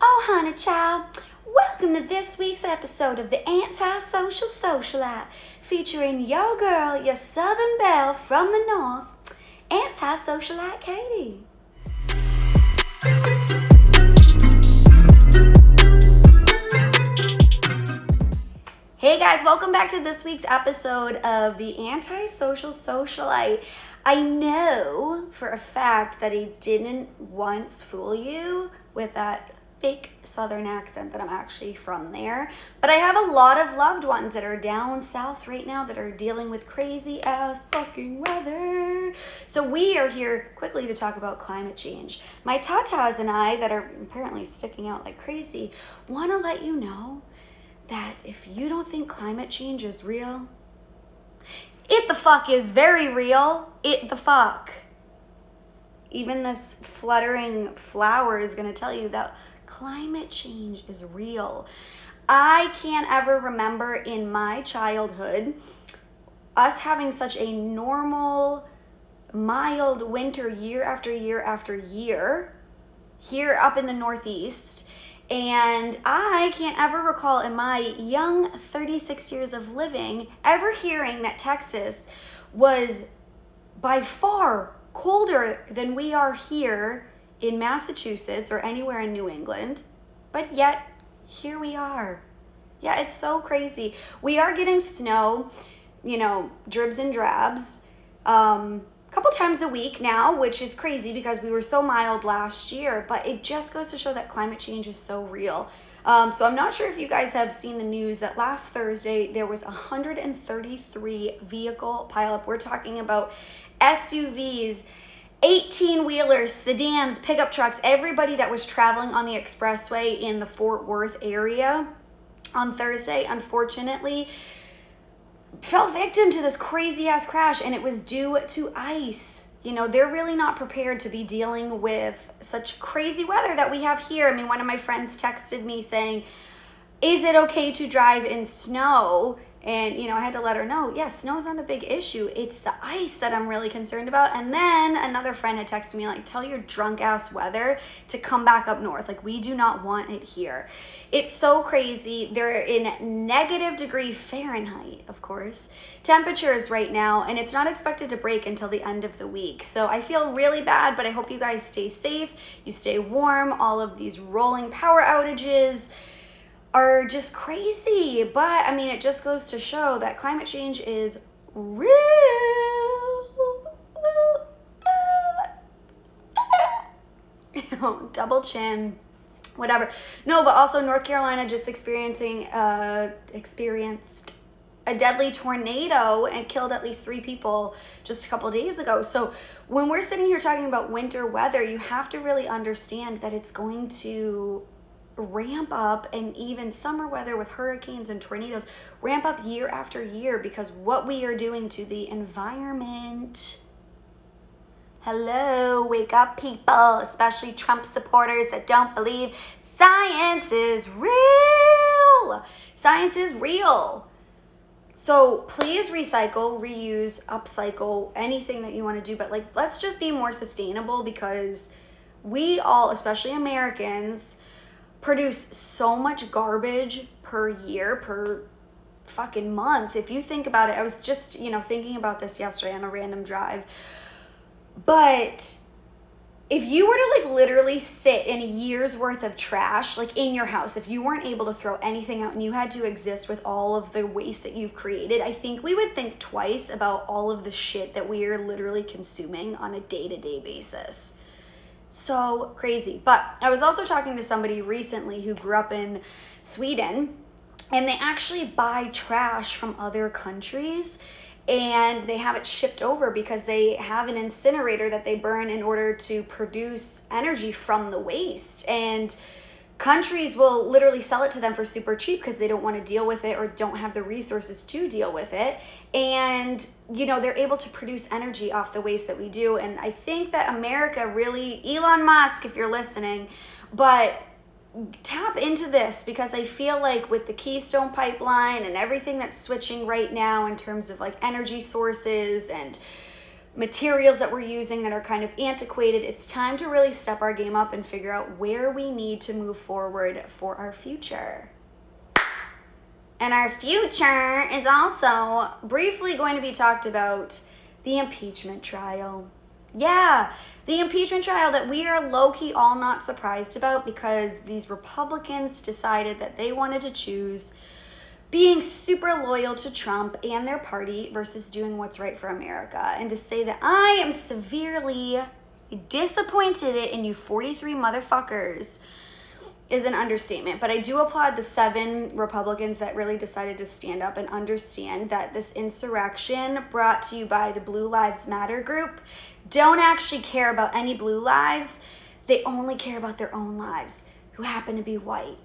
Oh, honey child, welcome to this week's episode of the Antisocial Socialite, featuring your girl, your Southern belle from the north, Antisocialite Katie. Hey guys, welcome back to this week's episode of the Antisocial Socialite. I know for a fact that I didn't once fool you with that fake southern accent that I'm actually from there, but I have a lot of loved ones that are down south right now that are dealing with crazy ass fucking weather. So we are here quickly to talk about climate change. My tatas and I, that are apparently sticking out like crazy, want to let you know that if you don't think climate change is real, it the fuck is very real. It the fuck. Even this fluttering flower is going to tell you that climate change is real. I can't ever remember in my childhood us having such a normal, mild winter year after year after year here up in the Northeast. And I can't ever recall in my young 36 years of living ever hearing that Texas was by far colder than we are here in Massachusetts or anywhere in New England. But yet, here we are. Yeah, it's so crazy. We are getting snow, dribs and drabs, couple times a week now, which is crazy because we were so mild last year, but it just goes to show that climate change is so real. So I'm not sure if you guys have seen the news that last Thursday there was 133 vehicle pileup. We're talking about SUVs, 18-wheelers, sedans, pickup trucks, everybody that was traveling on the expressway in the Fort Worth area on Thursday, unfortunately, fell victim to this crazy ass crash, and it was due to ice. They're really not prepared to be dealing with such crazy weather that we have here. I mean, one of my friends texted me saying, is it okay to drive in snow? And, I had to let her know, yes, snow's not a big issue. It's the ice that I'm really concerned about. And then another friend had texted me, tell your drunk ass weather to come back up north. We do not want it here. It's so crazy. They're in -degree Fahrenheit, of course, temperatures right now, and it's not expected to break until the end of the week. So I feel really bad, but I hope you guys stay safe, you stay warm. All of these rolling power outages are just crazy. But I mean, it just goes to show that climate change is real. Double chin, whatever. No, but also North Carolina just experienced a deadly tornado and killed at least 3 people just a couple days ago. So when we're sitting here talking about winter weather, you have to really understand that it's going to ramp up, and even summer weather with hurricanes and tornadoes ramp up year after year because what we are doing to the environment. Hello, wake up people, especially Trump supporters that don't believe science is real. Science is real. So please recycle, reuse, upcycle, anything that you want to do, but let's just be more sustainable, because we all, especially Americans, produce so much garbage per year, per fucking month. If you think about it, I was just, thinking about this yesterday on a random drive. But if you were to literally sit in a year's worth of trash, in your house, if you weren't able to throw anything out and you had to exist with all of the waste that you've created, I think we would think twice about all of the shit that we are literally consuming on a day-to-day basis. So crazy. But I was also talking to somebody recently who grew up in Sweden, and they actually buy trash from other countries and they have it shipped over because they have an incinerator that they burn in order to produce energy from the waste. And countries will literally sell it to them for super cheap because they don't want to deal with it or don't have the resources to deal with it. And, they're able to produce energy off the waste that we do. And I think that America really, Elon Musk, if you're listening, but tap into this, because I feel like with the Keystone Pipeline and everything that's switching right now in terms of energy sources and materials that we're using that are kind of antiquated. It's time to really step our game up and figure out where we need to move forward for our future. And our future is also briefly going to be talked about the impeachment trial. Yeah, the impeachment trial that we are low-key all not surprised about, because these Republicans decided that they wanted to choose being super loyal to Trump and their party versus doing what's right for America. And to say that I am severely disappointed in you 43 motherfuckers is an understatement. But I do applaud the 7 Republicans that really decided to stand up and understand that this insurrection brought to you by the Blue Lives Matter group don't actually care about any blue lives. They only care about their own lives, who happen to be white.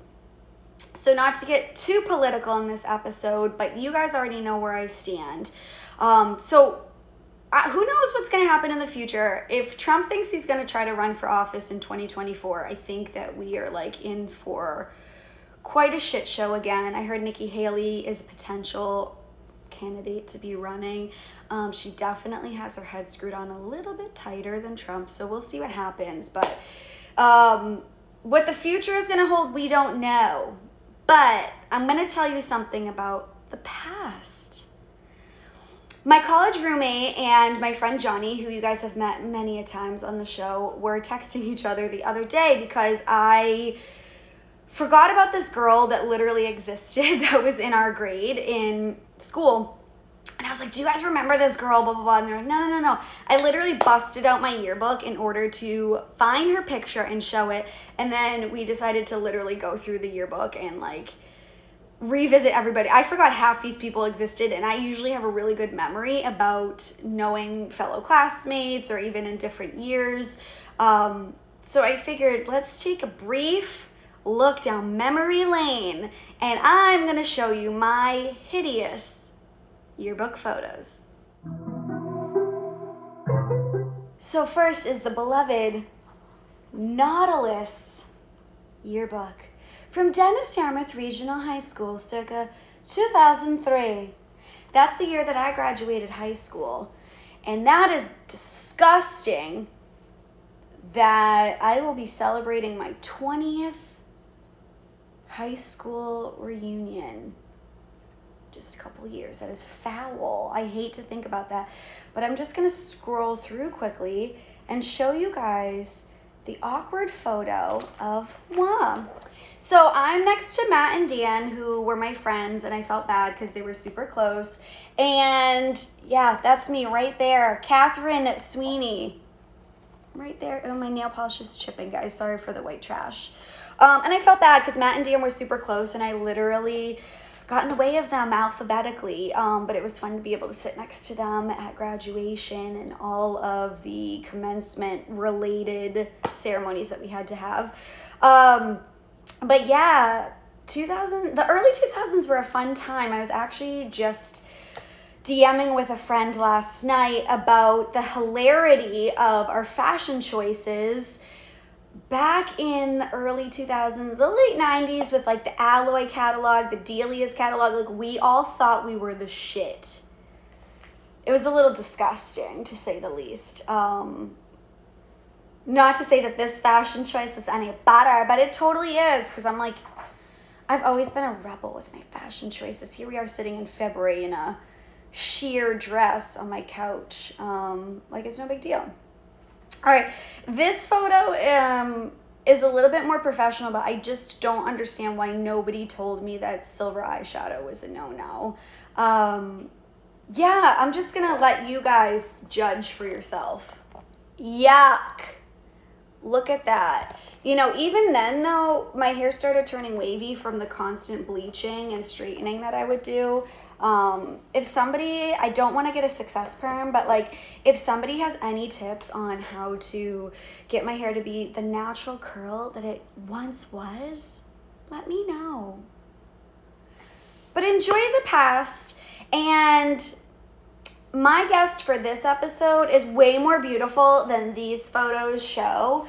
So not to get too political in this episode, but you guys already know where I stand. Who knows what's going to happen in the future? If Trump thinks he's going to try to run for office in 2024, I think that we are like in for quite a shit show again. I heard Nikki Haley is a potential candidate to be running. She definitely has her head screwed on a little bit tighter than Trump, so we'll see what happens. But what the future is going to hold, we don't know. But I'm going to tell you something about the past. My college roommate and my friend Johnny, who you guys have met many a times on the show, were texting each other the other day because I forgot about this girl that literally existed that was in our grade in school. And I was like, do you guys remember this girl, blah, blah, blah. And they're like, no. I literally busted out my yearbook in order to find her picture and show it. And then we decided to literally go through the yearbook and like revisit everybody. I forgot half these people existed, and I usually have a really good memory about knowing fellow classmates or even in different years. So I figured, let's take a brief look down memory lane, and I'm going to show you my hideous yearbook photos. So first is the beloved Nautilus yearbook from Dennis Yarmouth Regional High School circa 2003. That's the year that I graduated high school. And that is disgusting that I will be celebrating my 20th high school reunion. Just a couple years. That is foul. I hate to think about that. But I'm just going to scroll through quickly and show you guys the awkward photo of Mom. So I'm next to Matt and Dan, who were my friends, and I felt bad because they were super close. And yeah, that's me right there. Catherine Sweeney. Right there. Oh, my nail polish is chipping, guys. Sorry for the white trash. And I felt bad because Matt and Dan were super close, and I literally got in the way of them alphabetically, but it was fun to be able to sit next to them at graduation and all of the commencement related ceremonies that we had to have. But yeah, the early 2000s were a fun time. I was actually just DMing with a friend last night about the hilarity of our fashion choices back in the early 2000s, the late 90s, with like the Alloy catalog, the Delia's catalog. Like, we all thought we were the shit. It was a little disgusting, to say the least. Not to say that this fashion choice is any better, but it totally is, because I'm like, I've always been a rebel with my fashion choices. Here we are sitting in February in a sheer dress on my couch. Like, it's no big deal. All right, this photo is a little bit more professional, but I just don't understand why nobody told me that silver eyeshadow was a no-no. Yeah, I'm just going to let you guys judge for yourself. Yuck. Look at that. You know, even then, though, my hair started turning wavy from the constant bleaching and straightening that I would do. If somebody, I don't want to get a success perm, but like if somebody has any tips on how to get my hair to be the natural curl that it once was, let me know. But enjoy the past, and my guest for this episode is way more beautiful than these photos show.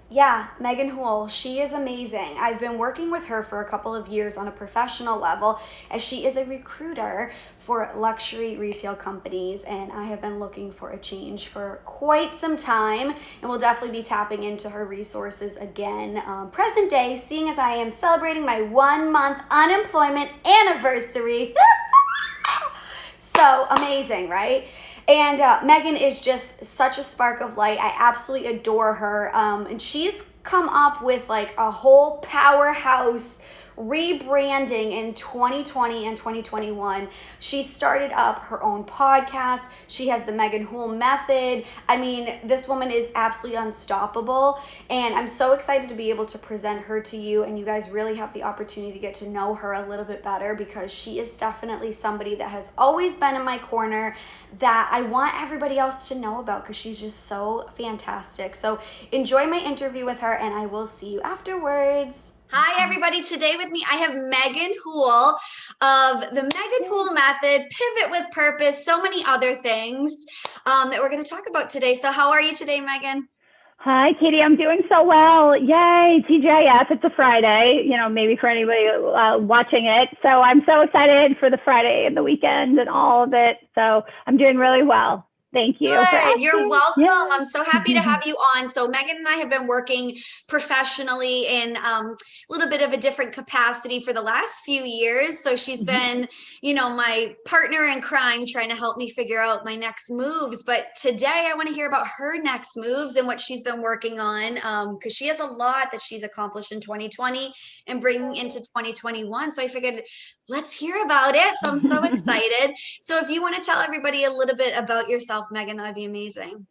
Yeah, Meghan Houle, she is amazing. I've been working with her for a couple of years on a professional level as she is a recruiter for luxury retail companies, and I have been looking for a change for quite some time, and we'll definitely be tapping into her resources again. Present day, seeing as I am celebrating my 1 month unemployment anniversary. So amazing, right? And Meghan is just such a spark of light. I absolutely adore her. And she's come up with like a whole powerhouse rebranding in 2020 and 2021. She started up her own podcast. She has the Meghan Houle method. I mean, this woman is absolutely unstoppable. And I'm so excited to be able to present her to you. And you guys really have the opportunity to get to know her a little bit better, because she is definitely somebody that has always been in my corner that I want everybody else to know about, because she's just so fantastic. So enjoy my interview with her, and I will see you afterwards. Hi, everybody. Today with me, I have Meghan Houle of the Meghan Houle Method, Pivot with Purpose, so many other things that we're going to talk about today. So how are you today, Meghan? Hi, Katie. I'm doing so well. Yay, TGIF. It's a Friday, maybe for anybody watching it. So I'm so excited for the Friday and the weekend and all of it. So I'm doing really well. Thank you. Good. You're welcome. Yeah. I'm so happy to have you on. So Meghan and I have been working professionally in a little bit of a different capacity for the last few years. So she's been, my partner in crime, trying to help me figure out my next moves. But today I want to hear about her next moves and what she's been working on, because she has a lot that she's accomplished in 2020 and bringing into 2021. So I figured, let's hear about it. So I'm so excited. So if you want to tell everybody a little bit about yourself, Meghan, that would be amazing.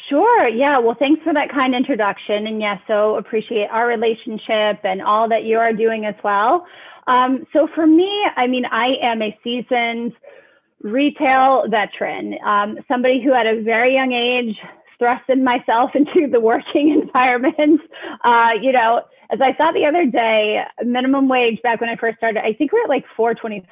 Sure. Yeah. Well, thanks for that kind introduction. And yes, so appreciate our relationship and all that you are doing as well. So for me, I mean, I am a seasoned retail veteran, somebody who at a very young age thrusted myself into the working environment. As I saw the other day, minimum wage back when I first started, I think we're at like $4.25.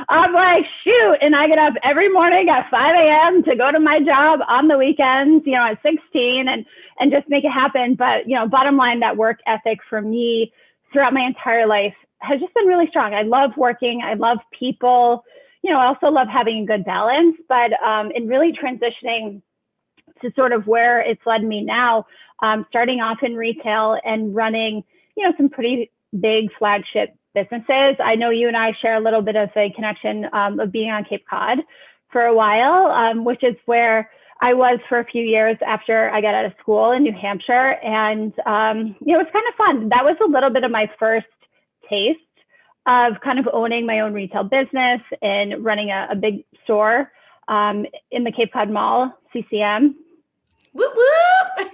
I'm like, shoot. And I get up every morning at 5 a.m. to go to my job on the weekends, at 16 and just make it happen. But, bottom line, that work ethic for me throughout my entire life has just been really strong. I love working. I love people. I also love having a good balance, but in really transitioning to sort of where it's led me now, starting off in retail and running, some pretty big flagship businesses. I know you and I share a little bit of a connection of being on Cape Cod for a while, which is where I was for a few years after I got out of school in New Hampshire. And, it was kind of fun. That was a little bit of my first taste of kind of owning my own retail business and running a big store in the Cape Cod Mall, CCM. Whoop, whoop.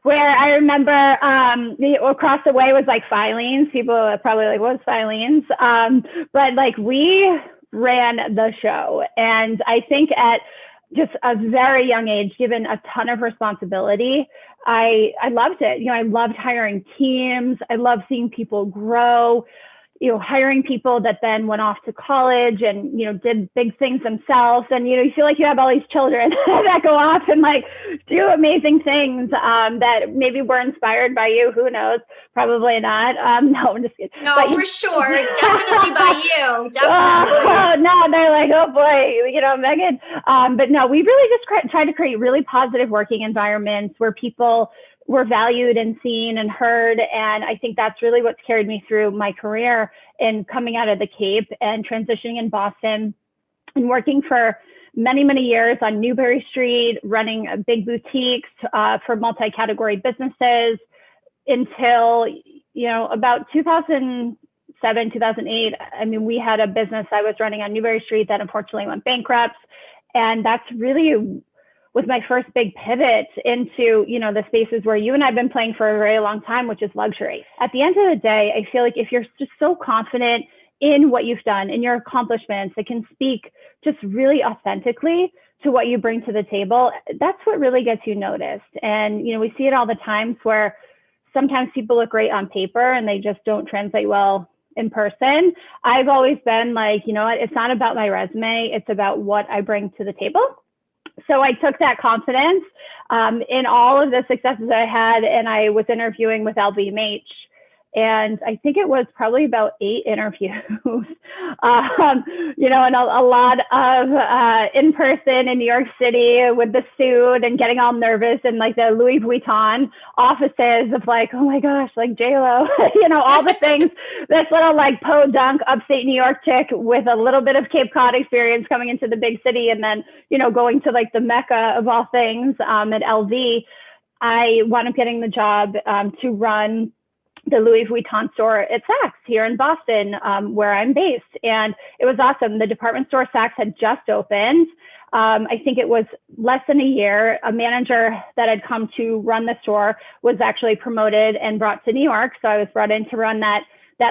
Where I remember across the way was like Filene's. People are probably like, what's Filene's? But like we ran the show. And I think at just a very young age, given a ton of responsibility, I loved it. I loved hiring teams. I loved seeing people grow. Hiring people that then went off to college and, did big things themselves. And, you feel like you have all these children that go off and like do amazing things that maybe were inspired by you. Who knows? Probably not. No, I'm just kidding. No, but for sure. Definitely by you. Definitely. No, they're like, oh boy, Meghan. But no, we really just tried to create really positive working environments where people were valued and seen and heard. And I think that's really what's carried me through my career in coming out of the Cape and transitioning in Boston and working for many, many years on Newbury Street, running big boutiques for multi-category businesses until, about 2007, 2008. I mean, we had a business I was running on Newbury Street that unfortunately went bankrupt. And that's really was my first big pivot into, the spaces where you and I have been playing for a very long time, which is luxury. At the end of the day, I feel like if you're just so confident in what you've done, in your accomplishments, that can speak just really authentically to what you bring to the table, that's what really gets you noticed. And, we see it all the times where sometimes people look great on paper and they just don't translate well in person. I've always been like, it's not about my resume. It's about what I bring to the table. So I took that confidence in all of the successes I had, and I was interviewing with LVMH. And I think it was probably about 8 interviews, you know, and a lot of in person in New York City with the suit and getting all nervous and like the Louis Vuitton offices of like, oh my gosh, like J-Lo, you know, all the things. This little like podunk upstate New York chick with a little bit of Cape Cod experience coming into the big city, and then, you know, going to like the Mecca of all things at LV. I wound up getting the job to run the Louis Vuitton store at Saks here in Boston, where I'm based. And it was awesome. The department store Saks had just opened. I think it was less than a year. A manager that had come to run the store was actually promoted and brought to New York. So I was brought in to run that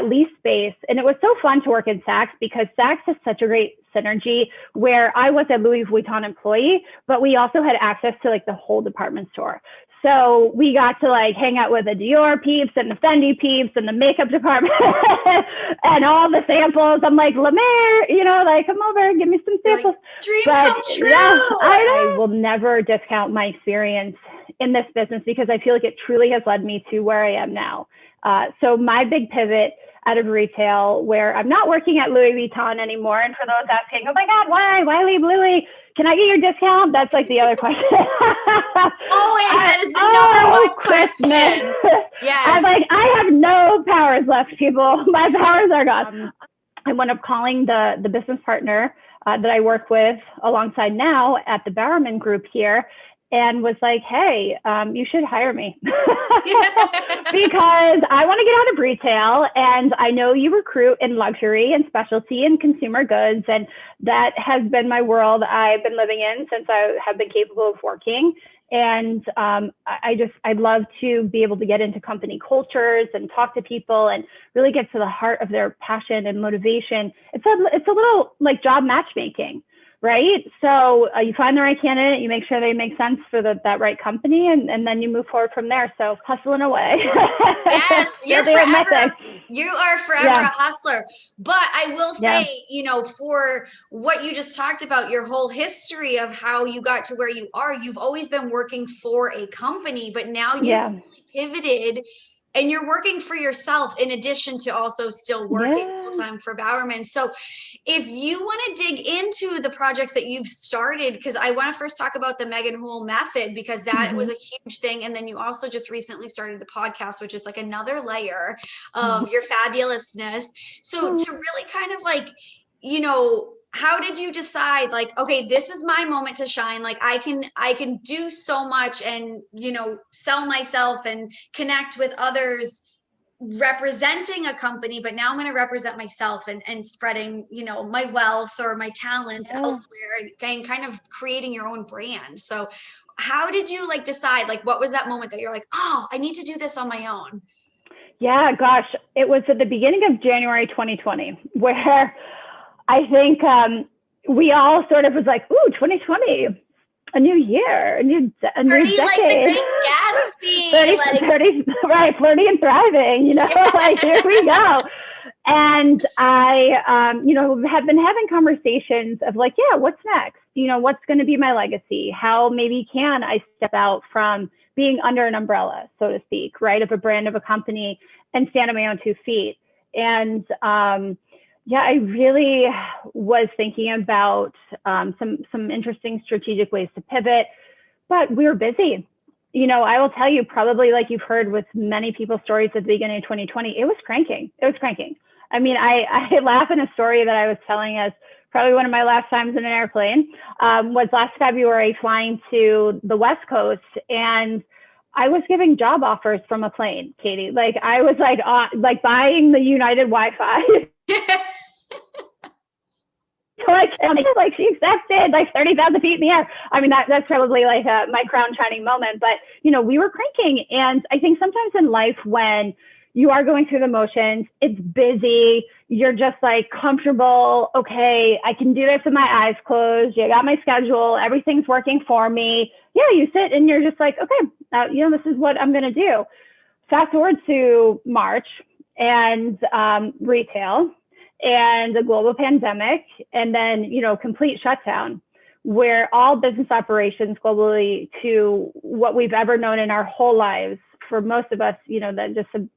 lease space. And it was so fun to work in Saks because Saks has such a great synergy where I was a Louis Vuitton employee, but we also had access to like the whole department store. So we got to like hang out with the Dior peeps and the Fendi peeps and the makeup department and all the samples. I'm like, La Mer, you know, like, come over, give me some samples. Like, dream come true. Yeah, I will never discount my experience in this business because I feel like it truly has led me to where I am now. So my big pivot out of retail, where I'm not working at Louis Vuitton anymore. And for those asking, oh my God, why leave Louis? Can I get your discount? That's like the other question. Always, that is the number one question. Yes. I'm like, I have no powers left, people. My powers are gone. I wound up calling the business partner that I work with alongside now at the Bowerman Group here, and was like, hey, you should hire me because I want to get out of retail. And I know you recruit in luxury and specialty and consumer goods. And that has been my world I've been living in since I have been capable of working. And I'd love to be able to get into company cultures and talk to people and really get to the heart of their passion and motivation. It's a little like job matchmaking. Right. So you find the right candidate, you make sure they make sense for that right company, and then you move forward from there. So hustling away. Yes, you are forever a hustler. But I will say, you know, for what you just talked about, your whole history of how you got to where you are, you've always been working for a company, but now you've really pivoted. And you're working for yourself in addition to also still working full-time for Bowerman. So if you want to dig into the projects that you've started, because I want to first talk about the Meghan Houle method, because that was a huge thing. And then you also just recently started the podcast, which is like another layer of your fabulousness. So to really kind of like, you know, how did you decide like, okay, this is my moment to shine. Like I can do so much and, you know, sell myself and connect with others representing a company, but now I'm going to represent myself and spreading, you know, my wealth or my talents elsewhere and kind of creating your own brand. So how did you like decide, like, what was that moment that you're like, oh, I need to do this on my own? Yeah, gosh, it was at the beginning of January 2020 where I think we all sort of was like, ooh, 2020, a new year, a new decade. Like the Great Gatsby. Right, flirty and thriving, you know, like here we go. And I, you know, have been having conversations of like, yeah, what's next? You know, what's going to be my legacy? How maybe can I step out from being under an umbrella, so to speak, right, of a brand, of a company, and stand on my own 2 feet? And yeah, I really was thinking about some interesting strategic ways to pivot, but we were busy. You know, I will tell you, probably like you've heard with many people's stories at the beginning of 2020, it was cranking. I mean, I laugh in a story that I was telling us, probably one of my last times in an airplane, was last February flying to the West Coast, and I was giving job offers from a plane, Katie. Like I was like buying the United Wi-Fi. Like she accepted like 30,000 feet in the air. I mean, that's probably like my crown shining moment, but you know, we were cranking. And I think sometimes in life when you are going through the motions, it's busy, you're just like comfortable. Okay, I can do this with my eyes closed. You got my schedule. Everything's working for me. Yeah, you sit and you're just like, okay, you know, this is what I'm going to do. Fast forward to March and retail and the global pandemic, and then, you know, complete shutdown. where all business operations globally to what we've ever known in our whole lives, for most of us, that just have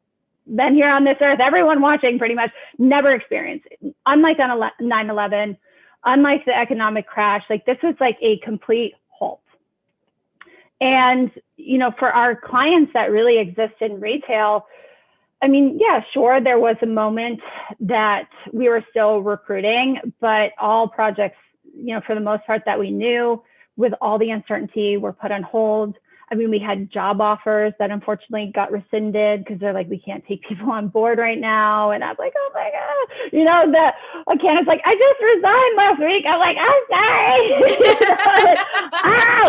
been here on this earth, everyone watching pretty much, never experienced. Unlike on 9/11, unlike the economic crash, like this was like a complete halt. And, for our clients that really exist in retail, I mean, yeah, sure, there was a moment that we were still recruiting, but all projects, for the most part that we knew, with all the uncertainty, were put on hold. I mean, we had job offers that unfortunately got rescinded because they're like, we can't take people on board right now. And I was like, oh my God, Candace's like, I just resigned last week. I'm like, I'm sorry.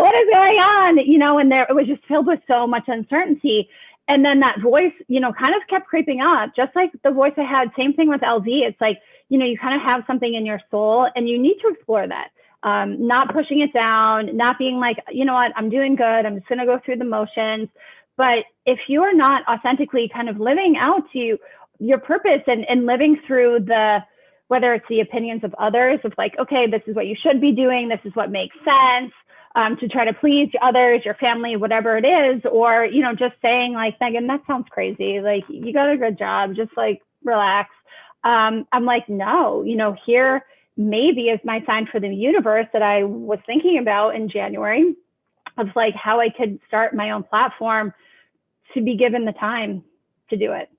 What is going on? And it was just filled with so much uncertainty. And then that voice, kind of kept creeping up, just like the voice I had. Same thing with LV. It's like, you kind of have something in your soul and you need to explore that. Not pushing it down, not being like, you know what, I'm doing good, I'm just going to go through the motions. But if you are not authentically kind of living out to your purpose and living through whether it's the opinions of others of like, okay, this is what you should be doing, this is what makes sense, to try to please others, your family, whatever it is, or, just saying like, Megan, that sounds crazy. Like, you got a good job, just like relax. I'm like, no, here, maybe is my sign for the universe that I was thinking about in January of like how I could start my own platform to be given the time to do it.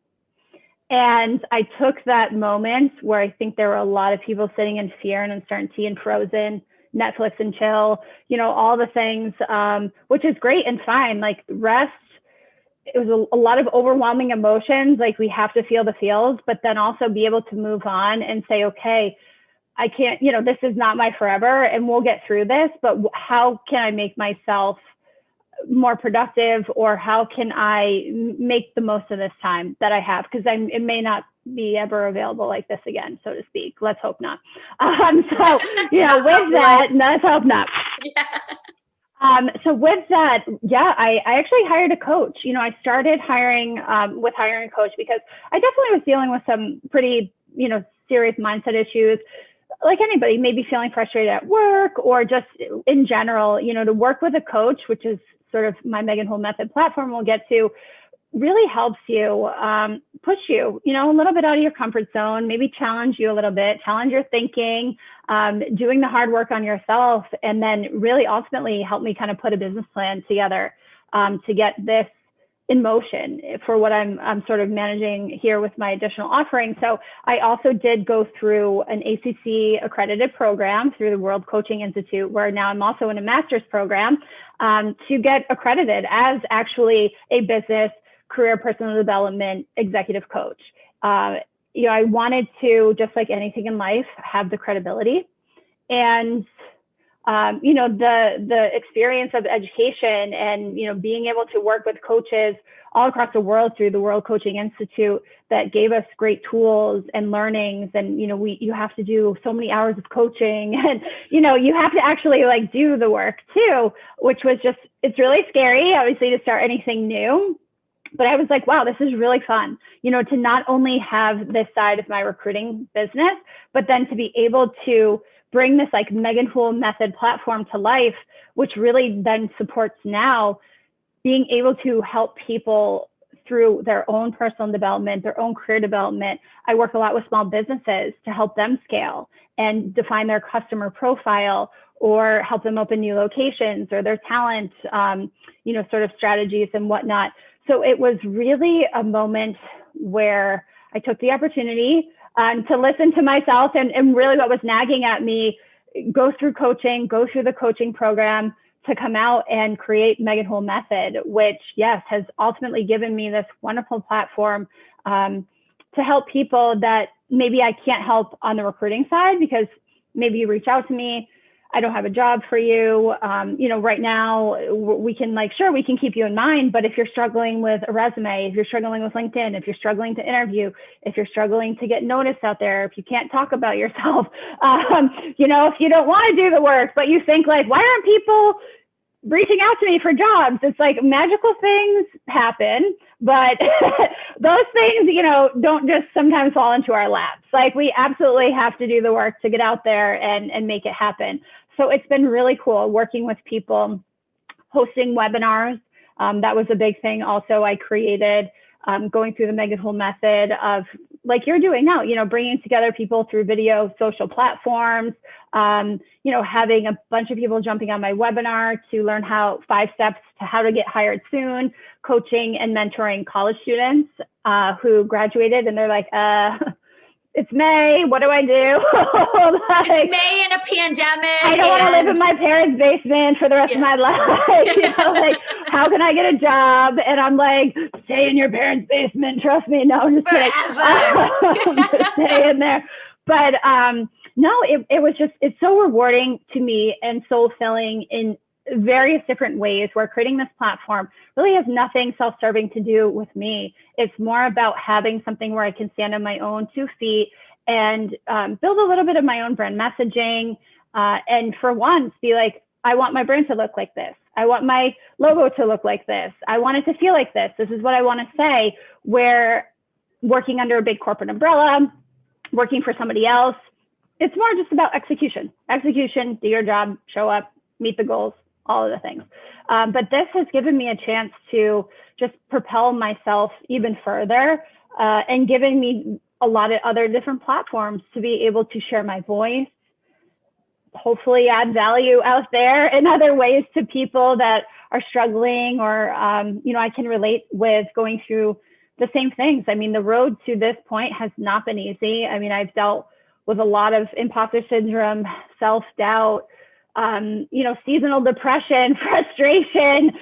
And I took that moment where I think there were a lot of people sitting in fear and uncertainty and frozen, Netflix and chill, all the things, which is great and fine. Like rest, it was a lot of overwhelming emotions. Like we have to feel the feels, but then also be able to move on and say, okay, I can't, this is not my forever and we'll get through this, but how can I make myself more productive, or how can I make the most of this time that I have? Because it may not be ever available like this again, so to speak. Let's hope not. With that, let's hope not. Yeah. So with that, yeah, I actually hired a coach. I started hiring with hiring a coach because I definitely was dealing with some pretty, serious mindset issues. Like anybody, maybe feeling frustrated at work or just in general, to work with a coach, which is sort of my Meghan Houle method platform we'll get to, really helps you push you, a little bit out of your comfort zone, maybe challenge you a little bit, challenge your thinking, doing the hard work on yourself, and then really ultimately help me kind of put a business plan together to get this in motion for what I'm sort of managing here with my additional offering. So I also did go through an ACC accredited program through the World Coaching Institute, where now I'm also in a master's program to get accredited as actually a business, career, personal development executive coach. I wanted to, just like anything in life, have the credibility and the experience of education and, being able to work with coaches all across the world through the World Coaching Institute that gave us great tools and learnings. And, you have to do so many hours of coaching and, you have to actually like do the work too, which was just, it's really scary, obviously, to start anything new. But I was like, wow, this is really fun, to not only have this side of my recruiting business, but then to be able to bring this like Meghan Houle method platform to life, which really then supports now being able to help people through their own personal development, their own career development. I work a lot with small businesses to help them scale and define their customer profile, or help them open new locations, or their talent, sort of strategies and whatnot. So it was really a moment where I took the opportunity to listen to myself and really what was nagging at me, go through coaching, go through the coaching program to come out and create Meghan Houle Method, which, yes, has ultimately given me this wonderful platform to help people that maybe I can't help on the recruiting side, because maybe you reach out to me, I don't have a job for you. Right now we can we can keep you in mind, but if you're struggling with a resume, if you're struggling with LinkedIn, if you're struggling to interview, if you're struggling to get noticed out there, if you can't talk about yourself, if you don't want to do the work, but you think like, why aren't people reaching out to me for jobs? It's like magical things happen, but those things, don't just sometimes fall into our laps. Like we absolutely have to do the work to get out there and make it happen. So it's been really cool working with people, hosting webinars. That was a big thing. Also, I created going through the Meghan Houle method of like you're doing now, bringing together people through video, social platforms, having a bunch of people jumping on my webinar to learn 5 steps to how to get hired soon, coaching and mentoring college students who graduated and they're like, it's May. What do I do? It's May in a pandemic. I don't want to live in my parents' basement for the rest of my life. How can I get a job? And I'm like, stay in your parents' basement. Trust me. No, I'm just kidding. Just stay in there. But no, it's so rewarding to me and soul filling in various different ways where creating this platform really has nothing self-serving to do with me. It's more about having something where I can stand on my own 2 feet and build a little bit of my own brand messaging. And for once, be like, I want my brand to look like this. I want my logo to look like this. I want it to feel like this. This is what I want to say. Where working under a big corporate umbrella, working for somebody else, it's more just about execution. Execution, do your job, show up, meet the goals, all of the things. But this has given me a chance to just propel myself even further and given me a lot of other different platforms to be able to share my voice, hopefully add value out there in other ways to people that are struggling or, I can relate with going through the same things. I mean, the road to this point has not been easy. I mean, I've dealt with a lot of imposter syndrome, self-doubt, seasonal depression, frustration,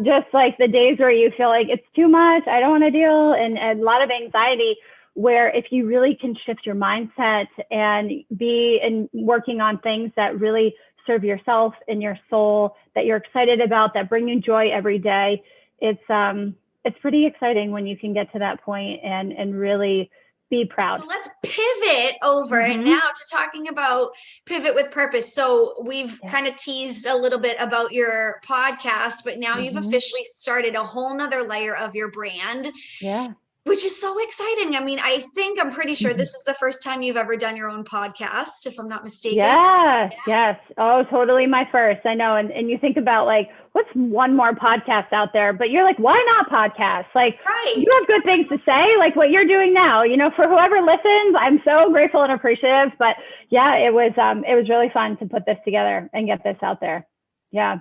just like the days where you feel like it's too much, I don't want to deal, and a lot of anxiety, where if you really can shift your mindset and be in working on things that really serve yourself and your soul, that you're excited about, that bring you joy every day, it's pretty exciting when you can get to that point and really be proud. So let's pivot over now to talking about pivot with purpose. So we've kind of teased a little bit about your podcast, but now you've officially started a whole nother layer of your brand. Yeah. Which is so exciting. I mean, I'm pretty sure this is the first time you've ever done your own podcast, if I'm not mistaken. Yeah. Yes. Oh, totally my first. I know. And you think about like, what's one more podcast out there? But you're like, why not podcast? Like, you have good things to say, like what you're doing now, for whoever listens, I'm so grateful and appreciative. But yeah, it was really fun to put this together and get this out there. Yeah.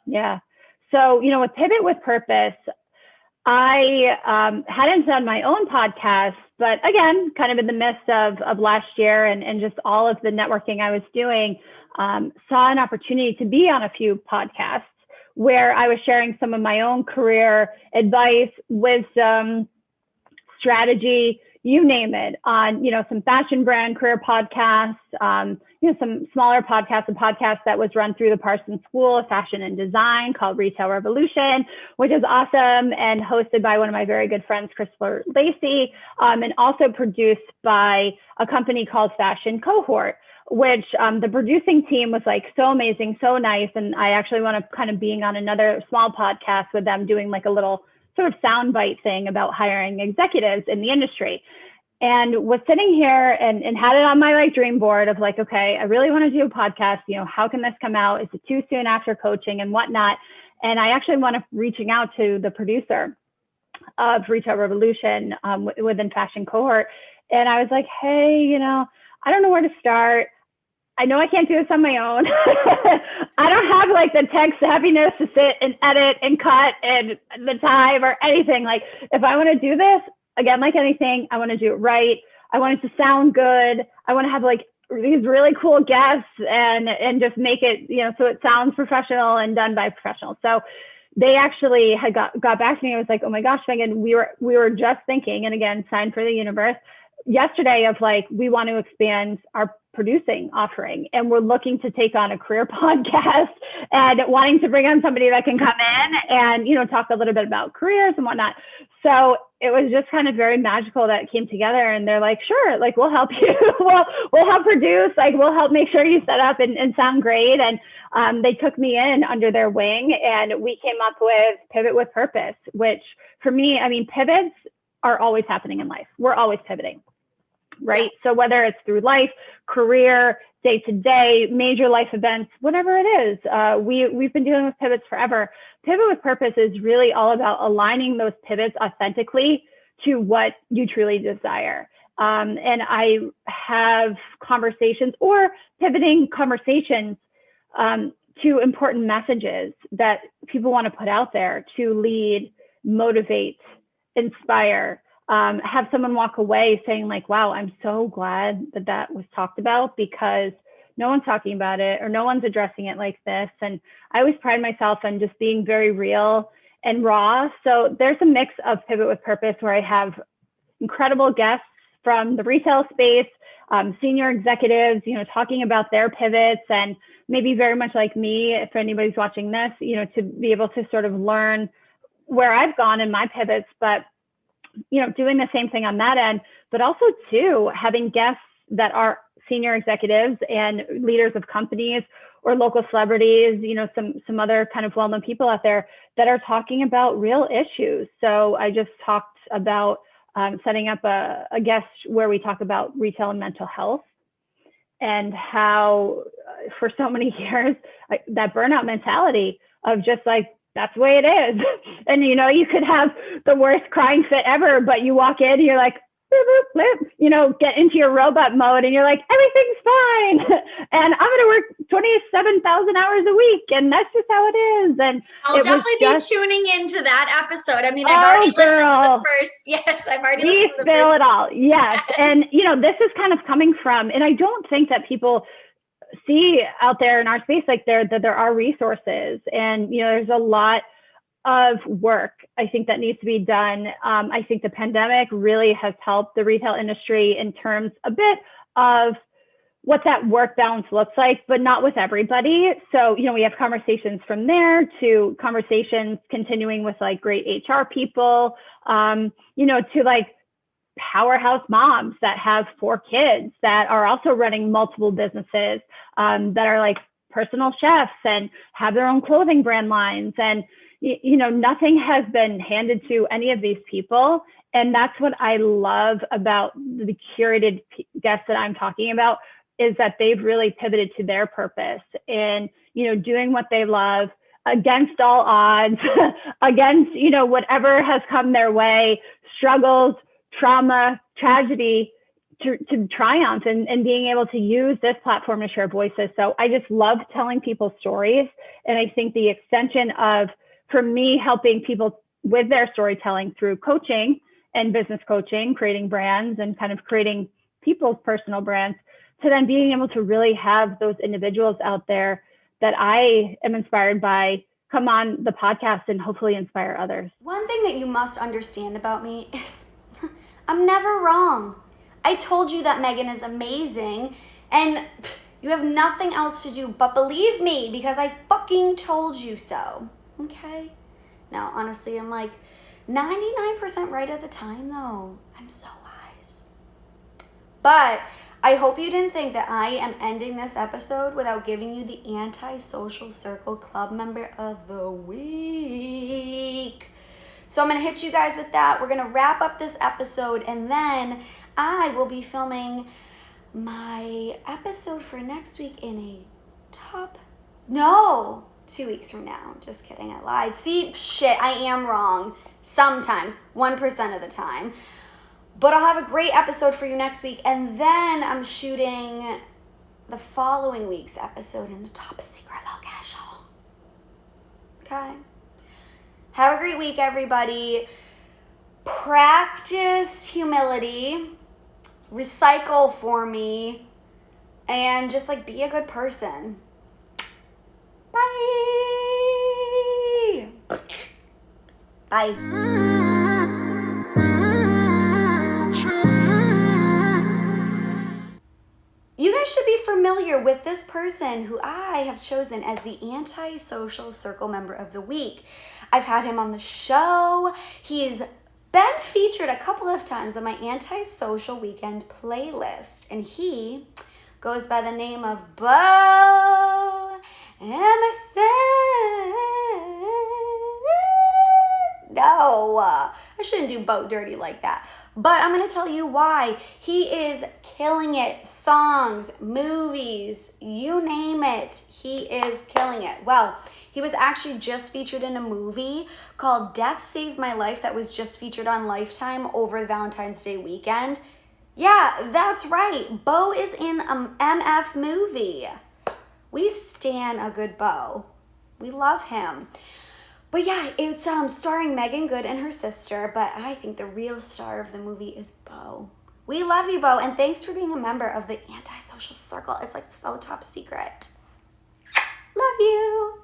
Yeah. So, with Pivot with Purpose, I hadn't done my own podcast, but again, kind of in the midst of last year and just all of the networking I was doing, saw an opportunity to be on a few podcasts where I was sharing some of my own career advice, wisdom, strategy, you name it, on, some fashion brand career podcasts, some smaller podcasts, a podcast that was run through the Parsons School of Fashion and Design called Retail Revolution, which is awesome, and hosted by one of my very good friends, Christopher Lacey, and also produced by a company called Fashion Cohort, which the producing team was like so amazing, so nice. And I actually want to kind of being on another small podcast with them, doing like a little sort of soundbite thing about hiring executives in the industry. And was sitting here and had it on my like dream board of like, okay, I really want to do a podcast. How can this come out? Is it too soon after coaching and whatnot? And I actually want to reaching out to the producer of Retail Revolution within Fashion Cohort. And I was like, hey, I don't know where to start. I know I can't do this on my own. I don't have like the tech savviness to sit and edit and cut and the time or anything. Like if I want to do this, again, like anything, I want to do it right. I want it to sound good. I want to have like these really cool guests and just make it, so it sounds professional and done by professionals. So they actually had got back to me. I was like, oh my gosh, Megan, we were just thinking, and again, sign for the universe yesterday of like, we want to expand our producing offering, and we're looking to take on a career podcast and wanting to bring on somebody that can come in and, talk a little bit about careers and whatnot. So it was just kind of very magical that it came together, and they're like, sure, like we'll help you. we'll help produce, like we'll help make sure you set up and sound great. And they took me in under their wing, and we came up with Pivot with Purpose, which for me, I mean, pivots are always happening in life. We're always pivoting. right? Yes. So whether it's through life, career, day to day, major life events, whatever it is, we've been dealing with pivots forever. Pivot with Purpose is really all about aligning those pivots authentically to what you truly desire. And I have conversations or pivoting conversations to important messages that people want to put out there to lead, motivate, inspire, have someone walk away saying like, wow, I'm so glad that that was talked about because no one's talking about it or no one's addressing it like this. And I always pride myself on just being very real and raw. So there's a mix of Pivot with Purpose where I have incredible guests from the retail space, senior executives, talking about their pivots and maybe very much like me, if anybody's watching this, to be able to sort of learn where I've gone in my pivots, but doing the same thing on that end, but also too, having guests that are senior executives and leaders of companies or local celebrities, some other kind of well-known people out there that are talking about real issues. So I just talked about setting up a guest where we talk about retail and mental health and how for so many years, that burnout mentality of just like, that's the way it is. And, you could have the worst crying fit ever, but you walk in and you're like, boop, boop, boop, get into your robot mode and you're like, everything's fine. And I'm going to work 27,000 hours a week. And that's just how it is. And I'll definitely be tuning into that episode. I mean, I've already listened to the first. Yes, I've already listened to the first. Spill it all. Yes. And, this is kind of coming from, and I don't think that people see out there in our space like that there are resources and there's a lot of work I think that needs to be done. I think the pandemic really has helped the retail industry in terms a bit of what that work balance looks like, but not with everybody. So we have conversations from there to conversations continuing with like great HR people, to like powerhouse moms that have 4 kids that are also running multiple businesses, that are like personal chefs and have their own clothing brand lines. And, nothing has been handed to any of these people. And that's what I love about the curated guests that I'm talking about is that they've really pivoted to their purpose and, doing what they love against all odds, against, whatever has come their way, struggles, trauma, tragedy, to triumph and being able to use this platform to share voices. So I just love telling people's stories. And I think the extension of, for me, helping people with their storytelling through coaching and business coaching, creating brands and kind of creating people's personal brands, to then being able to really have those individuals out there that I am inspired by come on the podcast and hopefully inspire others. One thing that you must understand about me is I'm never wrong. I told you that Meghan is amazing and you have nothing else to do but believe me because I fucking told you so. Okay? Now, honestly, I'm like 99% right at the time though. I'm so wise. But I hope you didn't think that I am ending this episode without giving you the Antisocial Circle Club Member of the Week. So I'm going to hit you guys with that. We're going to wrap up this episode and then I will be filming my episode for next week in 2 weeks from now. Just kidding, I lied. See, shit, I am wrong. Sometimes, 1% of the time. But I'll have a great episode for you next week. And then I'm shooting the following week's episode in the top secret location. Okay? Have a great week, everybody. Practice humility. Recycle for me. And just like be a good person. Bye. Bye. You guys should be familiar with this person who I have chosen as the Antisocial Circle Member of the Week. I've had him on the show. He's been featured a couple of times on my Antisocial Weekend playlist, and he goes by the name of Bo Emerson. No, I shouldn't do Bo dirty like that. But I'm going to tell you why. He is killing it. Songs, movies, you name it. He is killing it. Well, he was actually just featured in a movie called Death Saved My Life that was just featured on Lifetime over the Valentine's Day weekend. Yeah, that's right. Bo is in an MF movie. We stan a good Bo. We love him. But yeah, it's starring Megan Good and her sister, but I think the real star of the movie is Bo. We love you, Bo, and thanks for being a member of the Antisocial Circle. It's like so top secret. Love you.